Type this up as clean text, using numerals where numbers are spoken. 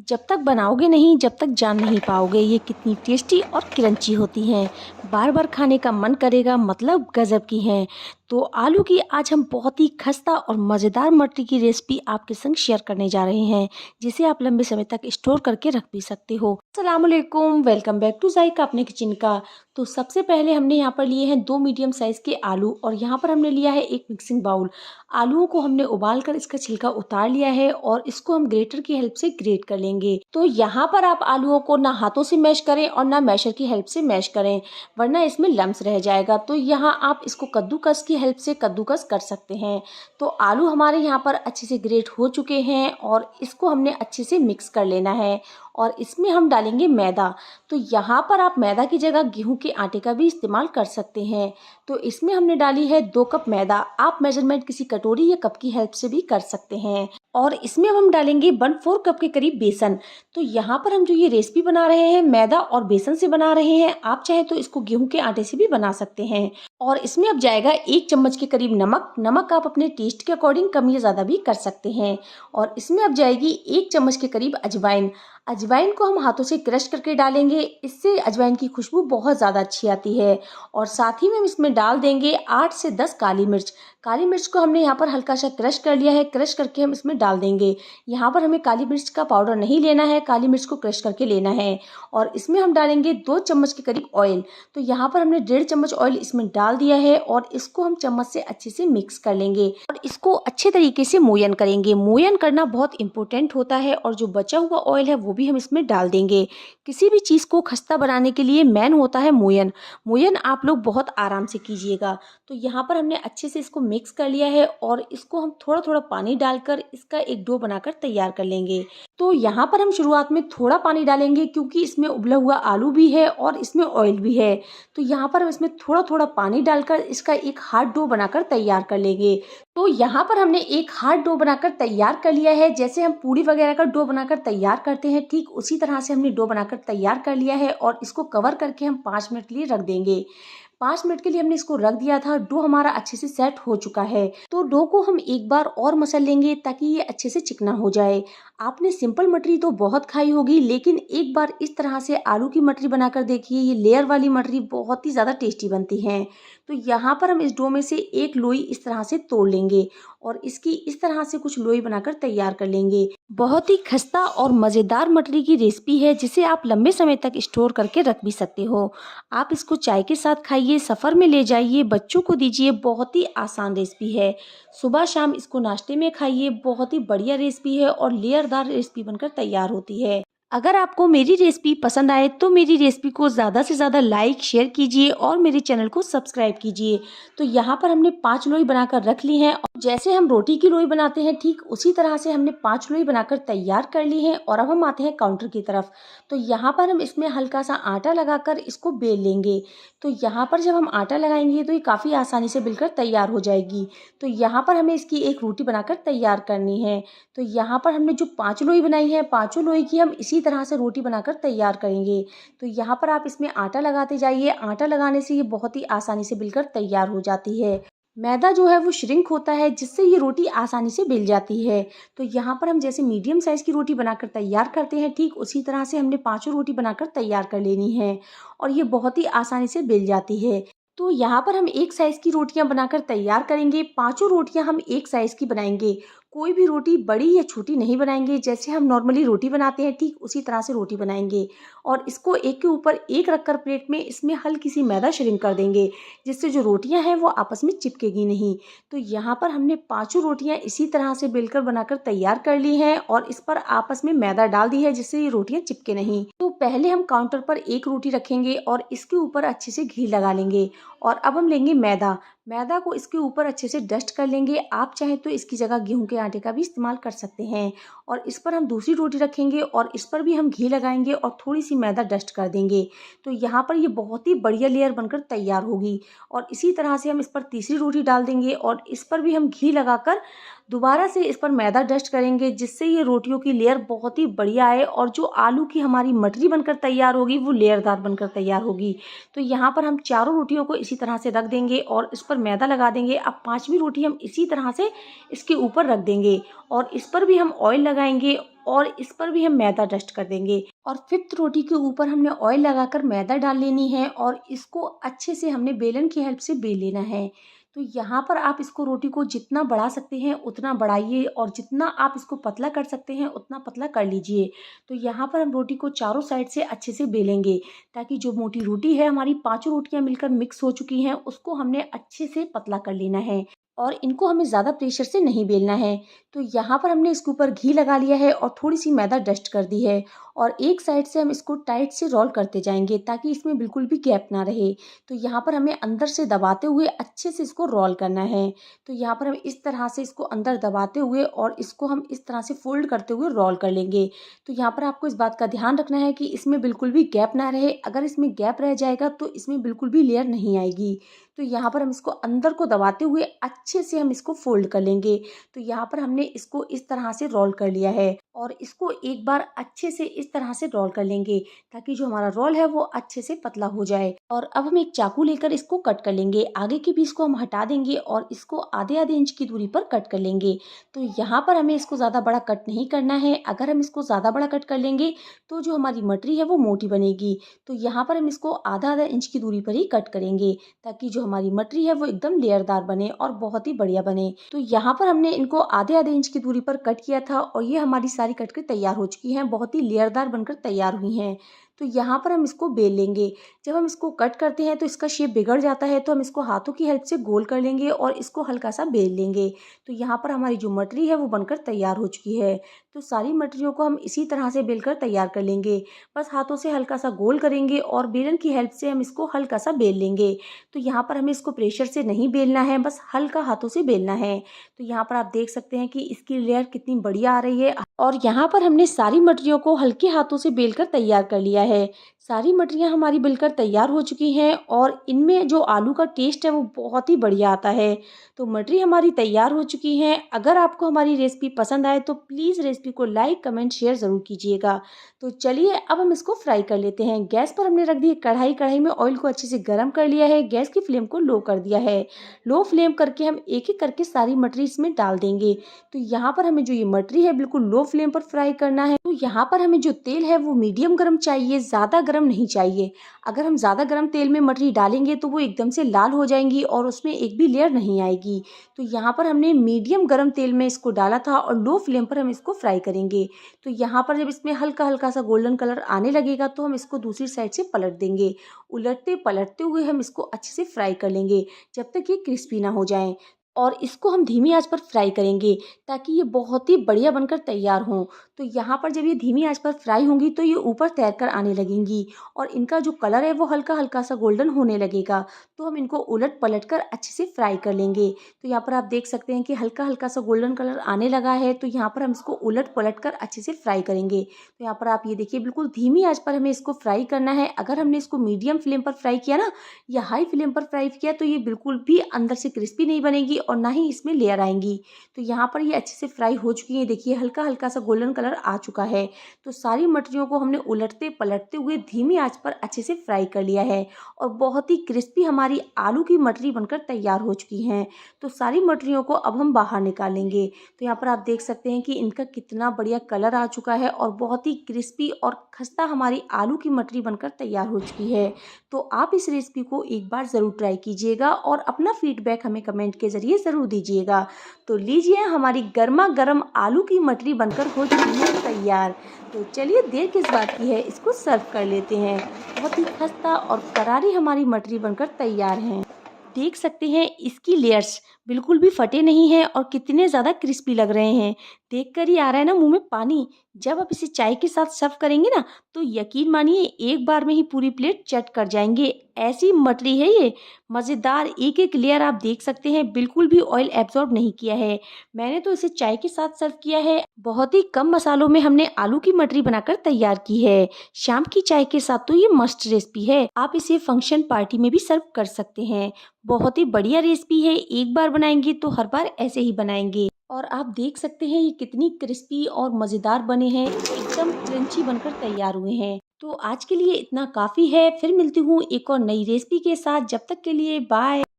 जब तक बनाओगे नहीं, जब तक जान नहीं पाओगे ये कितनी टेस्टी और क्रंची होती हैं। बार बार खाने का मन करेगा, मतलब गज़ब की हैं। तो आलू की आज हम बहुत ही खस्ता और मज़ेदार मटर की रेसिपी आपके संग शेयर करने जा रहे हैं, जिसे आप लंबे समय तक स्टोर करके रख भी सकते हो। अस्सलाम वालेकुम, वेलकम बैक टू जायका अपने किचन का। तो सबसे पहले हमने यहाँ पर लिए हैं 2 मीडियम साइज़ के आलू और यहाँ पर हमने लिया है एक मिक्सिंग बाउल। आलूओं को हमने उबाल कर इसका छिलका उतार लिया है और इसको हम ग्रेटर की हेल्प से ग्रेट कर लेंगे। तो यहाँ पर आप आलूओं को ना हाथों से मैश करें और ना मैशर की हेल्प से मैश करें, वरना इसमें लम्स रह जाएगा। तो यहाँ आप इसको कद्दूकस की हेल्प से कद्दूकस कर सकते हैं। तो आलू हमारे यहाँ पर अच्छे से ग्रेट हो चुके हैं और इसको हमने अच्छे से मिक्स कर लेना है और इसमें हम डालेंगे मैदा। तो यहाँ पर आप मैदा की जगह गेहूं के आटे का भी इस्तेमाल कर सकते हैं। तो इसमें हमने डाली है 2 कप मैदा। आप मेजरमेंट किसी कटोरी या कप की हेल्प से भी कर सकते हैं। और इसमें हम डालेंगे 1/4 कप के करीब बेसन। तो यहाँ पर हम जो ये रेसिपी बना रहे हैं मैदा और बेसन से बना रहे हैं, आप चाहे तो इसको गेहूं के आटे से भी बना सकते हैं। और इसमें अब जाएगा 1 चम्मच के करीब नमक। नमक आप अपने टेस्ट के अकॉर्डिंग कम या ज़्यादा भी कर सकते हैं। और इसमें अब जाएगी 1 चम्मच के करीब अजवाइन। अजवाइन को हम हाथों से क्रश करके डालेंगे, इससे अजवाइन की खुशबू बहुत ज़्यादा अच्छी आती है। और साथ ही में हम इसमें डाल देंगे 8 से 10 काली मिर्च। काली मिर्च को हमने यहाँ पर हल्का सा क्रश कर लिया है, क्रश करके हम इसमें डाल देंगे। यहाँ पर हमें काली मिर्च का पाउडर नहीं लेना है, काली मिर्च को क्रश करके लेना है। और इसमें हम डालेंगे 2 चम्मच के करीब ऑयल। तो यहाँ पर हमने 1.5 चम्मच ऑयल इसमें डाल दिया है और इसको हम चम्मच से अच्छे से मिक्स कर लेंगे और इसको अच्छे तरीके से मोयन करेंगे। मोयन करना बहुत इंपॉर्टेंट होता है और जो बचा हुआ ऑयल है वो भी हम इसमें डाल देंगे। किसी भी चीज़ को खस्ता बनाने के लिए मेन होता है मोयन। मोयन आप लोग बहुत आराम से कीजिएगा। तो यहाँ पर हमने अच्छे से इसको मिक्स कर लिया है और इसको हम थोड़ा थोड़ा पानी डालकर इसका एक डो बनाकर तैयार कर लेंगे। तो यहाँ पर हम शुरुआत में थोड़ा पानी डालेंगे क्योंकि इसमें उबला हुआ आलू भी है और इसमें ऑयल भी है। तो यहाँ पर हम इसमें थोड़ा थोड़ा पानी डालकर इसका एक हार्ड डो बनाकर तैयार कर लेंगे। तो यहाँ पर हमने एक हार्ड डो बनाकर तैयार कर लिया है। जैसे हम पूड़ी वगैरह का डो बनाकर तैयार करते हैं, ठीक उसी तरह से हमने डो बनाकर तैयार कर लिया है और इसको कवर करके हम 5 मिनट के लिए रख देंगे। 5 मिनट के लिए हमने इसको रख दिया था। डो हमारा अच्छे से सेट हो चुका है। तो डो को हम एक बार और मसल लेंगे ताकि ये अच्छे से चिकना हो जाए। आपने सिंपल मटरी तो बहुत खाई होगी, लेकिन एक बार इस तरह से आलू की मटरी बनाकर देखिए। ये लेयर वाली मटरी बहुत ही ज़्यादा टेस्टी बनती है। तो यहाँ पर हम इस डो में से एक लोई इस तरह से तोड़ लेंगे और इसकी इस तरह से कुछ लोई बनाकर तैयार कर लेंगे। बहुत ही खस्ता और मज़ेदार मटरी की रेसिपी है, जिसे आप लंबे समय तक स्टोर करके रख भी सकते हो। आप इसको चाय के साथ खाइए, सफ़र में ले जाइए, बच्चों को दीजिए। बहुत ही आसान रेसिपी है। सुबह शाम इसको नाश्ते में खाइए। बहुत ही बढ़िया रेसिपी है और लेयरदार रेसिपी बनकर तैयार होती है। अगर आपको मेरी रेसिपी पसंद आए तो मेरी रेसिपी को ज़्यादा से ज़्यादा लाइक शेयर कीजिए और मेरे चैनल को सब्सक्राइब कीजिए। तो यहाँ पर हमने 5 लोई बनाकर रख ली हैं और जैसे हम रोटी की लोई बनाते हैं, ठीक उसी तरह से हमने 5 लोई बनाकर तैयार कर ली हैं। और अब हम आते हैं काउंटर की तरफ। तो यहाँ पर हम इसमें हल्का सा आटा लगाकर इसको बेल लेंगे। तो यहाँ पर जब हम आटा लगाएंगे तो ये काफ़ी आसानी से बिलकर तैयार हो जाएगी। तो यहाँ पर हमें इसकी एक रोटी बनाकर तैयार करनी है। तो यहाँ पर हमने जो 5 लोई बनाई है, 5 लोई की हम इसी तरह से रोटी बनाकर तैयार करेंगे। तो यहाँ पर आप इसमें आटा लगाते जाइए। आटा लगाने से ये बहुत ही आसानी से बिलकर तैयार हो जाती है। मैदा जो है वो श्रिंक होता है, जिससे ये रोटी आसानी से बिल जाती है। तो यहाँ पर हम जैसे मीडियम साइज़ की रोटी बनाकर तैयार करते हैं, ठीक उसी तरह से हमने 5 रोटी बनाकर तैयार कर लेनी है और ये बहुत ही आसानी से बिल जाती है। तो यहाँ पर हम एक साइज़ की रोटियां बनाकर तैयार करेंगे। 5 रोटियां हम एक साइज़ की बनाएंगे। कोई भी रोटी बड़ी या छोटी नहीं बनाएंगे। जैसे हम नॉर्मली रोटी बनाते हैं, ठीक उसी तरह से रोटी बनाएंगे और इसको एक के ऊपर एक रखकर प्लेट में इसमें हल्की सी मैदा श्रिंक कर देंगे, जिससे जो रोटियां हैं वो आपस में चिपकेगी नहीं। तो यहाँ पर हमने 5 रोटियां इसी तरह से बेलकर बनाकर तैयार कर ली हैं और इस पर आपस में मैदा डाल दी है, जिससे ये रोटियां चिपके नहीं। तो पहले हम काउंटर पर एक रोटी रखेंगे और इसके ऊपर अच्छे से घी लगा लेंगे और अब हम लेंगे मैदा। मैदा को इसके ऊपर अच्छे से डस्ट कर लेंगे। आप चाहें तो इसकी जगह गेहूं के आटे का भी इस्तेमाल कर सकते हैं। और इस पर हम दूसरी रोटी रखेंगे और इस पर भी हम घी लगाएंगे और थोड़ी सी मैदा डस्ट कर देंगे। तो यहाँ पर ये बहुत ही बढ़िया लेयर बनकर तैयार होगी। और इसी तरह से हम इस पर तीसरी रोटी डाल देंगे और इस पर भी हम घी लगाकर दोबारा से इस पर मैदा डस्ट करेंगे, जिससे ये रोटियों की लेयर बहुत ही बढ़िया आए और जो आलू की हमारी मटरी बनकर तैयार होगी वो लेयरदार बनकर तैयार होगी। तो यहाँ पर हम चारों रोटियों को इसी तरह से रख देंगे और इस पर मैदा लगा देंगे। अब 5वीं रोटी हम इसी तरह से इसके ऊपर रख देंगे और इस पर भी हम ऑयल लगाएंगे और इस पर भी हम मैदा डस्ट कर देंगे। और फिफ्थ रोटी के ऊपर हमने ऑयल लगाकर मैदा डाल लेनी है और इसको अच्छे से हमने बेलन की हेल्प से बेल लेना है। तो यहाँ पर आप इसको रोटी को जितना बढ़ा सकते हैं उतना बढ़ाइए और जितना आप इसको पतला कर सकते हैं उतना पतला कर लीजिए। तो यहाँ पर हम रोटी को चारों साइड से अच्छे से बेलेंगे, ताकि जो मोटी रोटी है हमारी पांचों रोटियां मिलकर मिक्स हो चुकी हैं उसको हमने अच्छे से पतला कर लेना है और इनको हमें ज़्यादा प्रेशर से नहीं बेलना है। तो यहाँ पर हमने इसके ऊपर घी लगा लिया है और थोड़ी सी मैदा डस्ट कर दी है और एक साइड से हम इसको टाइट से रोल करते जाएंगे ताकि इसमें बिल्कुल भी गैप ना रहे। तो यहाँ पर हमें अंदर से दबाते हुए अच्छे से इसको रोल करना है। तो यहाँ पर हम इस तरह से इसको अंदर दबाते हुए और इसको हम इस तरह से फोल्ड करते हुए रोल कर लेंगे। तो यहाँ पर आपको इस बात का ध्यान रखना है कि इसमें बिल्कुल भी गैप ना रहे। अगर इसमें गैप रह जाएगा तो इसमें बिल्कुल भी लेयर नहीं आएगी। तो यहाँ पर हम इसको अंदर को दबाते हुए अच्छे से हम इसको फोल्ड कर लेंगे। तो यहाँ पर हमने इसको इस तरह से रोल कर लिया है और इसको एक बार अच्छे से इस तरह से रोल कर लेंगे ताकि जो हमारा रोल है वो अच्छे से पतला हो जाए। और अब हम एक चाकू लेकर इसको कट कर लेंगे। आगे के पीस को हम हटा देंगे और इसको आधे आधे इंच की दूरी पर कट कर लेंगे। तो यहाँ पर हमें इसको ज़्यादा बड़ा कट नहीं करना है। अगर हम इसको ज़्यादा बड़ा कट कर लेंगे तो जो हमारी मटरी है वो मोटी बनेगी। तो यहाँ पर हम इसको आधा आधा इंच की दूरी पर ही कट करेंगे ताकि जो हमारी मटरी है वो एकदम लेयरदार बने और बहुत ही बढ़िया बने। तो यहाँ पर हमने इनको आधे आधे इंच की दूरी पर कट किया था और ये हमारी सारी कट के तैयार हो चुकी हैं, बहुत ही लेयरदार बनकर तैयार हुई हैं। तो यहाँ पर हम इसको बेल लेंगे। जब हम इसको कट करते हैं तो इसका शेप बिगड़ जाता है, तो हम इसको हाथों की हेल्प से गोल कर लेंगे और इसको हल्का सा बेल लेंगे। तो यहाँ पर हमारी जो मटरी है वो बनकर तैयार हो चुकी है। तो सारी मटरियों को हम इसी तरह से बेलकर तैयार कर लेंगे। बस हाथों से हल्का सा गोल करेंगे और बेलन की हेल्प से हम इसको हल्का सा बेल लेंगे। तो यहाँ पर हमें इसको प्रेशर से नहीं बेलना है, बस हल्का हाथों से बेलना है। तो यहाँ पर आप देख सकते हैं कि इसकी लेयर कितनी बढ़िया आ रही है। और यहाँ पर हमने सारी मटरियों को हल्के हाथों से बेलकर तैयार कर लिया है। सारी मटरियाँ हमारी बेलकर तैयार हो चुकी हैं और इनमें जो आलू का टेस्ट है वो बहुत ही बढ़िया आता है। तो मटरी हमारी तैयार हो चुकी हैं। अगर आपको हमारी रेसिपी पसंद आए तो प्लीज़ रेसिपी को लाइक कमेंट शेयर ज़रूर कीजिएगा। तो चलिए अब हम इसको फ्राई कर लेते हैं। गैस पर हमने रख दी कढ़ाई। कढ़ाई में ऑयल को अच्छे से गर्म कर लिया है। गैस की फ्लेम को लो कर दिया है। लो फ्लेम करके हम एक एक करके सारी मटरी इसमें डाल देंगे। तो यहाँ पर हमें जो ये मटरी है बिल्कुल लो फ्लेम पर फ्राई करना है। तो यहाँ पर हमें जो तेल है वो मीडियम गर्म चाहिए, ज़्यादा गर्म नहीं चाहिए। अगर हम ज़्यादा गर्म तेल में मटरी डालेंगे तो वो एकदम से लाल हो जाएंगी और उसमें एक भी लेयर नहीं आएगी। तो यहाँ पर हमने मीडियम गर्म तेल में इसको डाला था और लो फ्लेम पर हम इसको फ्राई करेंगे। तो यहाँ पर जब इसमें हल्का हल्का सा गोल्डन कलर आने लगेगा तो हम इसको दूसरी साइड से पलट देंगे। उलटते पलटते हुए हम इसको अच्छे से फ्राई कर लेंगे जब तक ये क्रिस्पी ना हो जाए। और इसको हम धीमी आंच पर फ्राई करेंगे ताकि ये बहुत ही बढ़िया बनकर तैयार हों। तो यहाँ पर जब ये धीमी आंच पर फ्राई होंगी तो ये ऊपर तैर कर आने लगेंगी और इनका जो कलर है वो हल्का हल्का सा गोल्डन होने लगेगा। तो हम इनको उलट पलट कर अच्छे से फ्राई कर लेंगे। तो यहाँ पर आप देख सकते हैं कि हल्का हल्का सा गोल्डन कलर आने लगा है। तो यहाँ पर हम इसको उलट पलट कर अच्छे से फ्राई करेंगे। तो यहाँ पर आप ये देखिए बिल्कुल धीमी आंच पर हमें इसको फ्राई करना है। अगर हमने इसको मीडियम फ्लेम पर फ्राई किया ना या हाई फ्लेम पर फ्राई किया तो ये बिल्कुल भी अंदर से क्रिस्पी नहीं बनेगी और ना ही इसमें लेयर आएंगी। तो यहाँ पर ये अच्छे से फ्राई हो चुकी है। देखिए हल्का हल्का सा गोल्डन कलर आ चुका है। तो सारी मटरियों को हमने उलटते पलटते हुए धीमी आंच पर अच्छे से फ्राई कर लिया है और बहुत ही क्रिस्पी हमारी आलू की मटरी बनकर तैयार हो चुकी हैं। तो सारी मटरियों को अब हम बाहर निकालेंगे। तो यहाँ पर आप देख सकते हैं कि इनका कितना बढ़िया कलर आ चुका है और बहुत ही क्रिस्पी और खस्ता हमारी आलू की मटरी बनकर तैयार हो चुकी है। तो आप इस रेसिपी को एक बार ज़रूर ट्राई कीजिएगा और अपना फीडबैक हमें कमेंट के ज़रिए ज़रूर दीजिएगा। तो लीजिए हमारी गर्मा गर्म आलू की मटरी बनकर हो चुकी है तैयार। तो चलिए देर किस बात की है, इसको सर्व कर लेते हैं। बहुत ही खस्ता और करारी हमारी मटरी बनकर तैयार हैं। देख सकते हैं इसकी लेयर्स बिल्कुल भी फटे नहीं हैं और कितने ज़्यादा क्रिस्पी लग रहे हैं। देखकर ही आ रहा है ना मुंह में पानी। जब आप इसे चाय के साथ सर्व करेंगे ना तो यकीन मानिए एक बार में ही पूरी प्लेट चट कर जाएंगे। ऐसी मटरी है ये, मज़ेदार। एक एक लेयर आप देख सकते हैं बिल्कुल भी ऑयल एब्जॉर्ब नहीं किया है। मैंने तो इसे चाय के साथ सर्व किया है। बहुत ही कम मसालों में हमने आलू की मटरी बनाकर तैयार की है। शाम की चाय के साथ तो ये मस्ट रेसिपी है। आप इसे फंक्शन पार्टी में भी सर्व कर सकते हैं। बहुत ही बढ़िया रेसिपी है। एक बार बनाएंगे तो हर बार ऐसे ही बनाएंगे। और आप देख सकते हैं ये कितनी क्रिस्पी और मज़ेदार बने हैं, एकदम क्रंची बनकर तैयार हुए हैं। तो आज के लिए इतना काफ़ी है। फिर मिलती हूँ एक और नई रेसिपी के साथ। जब तक के लिए बाय।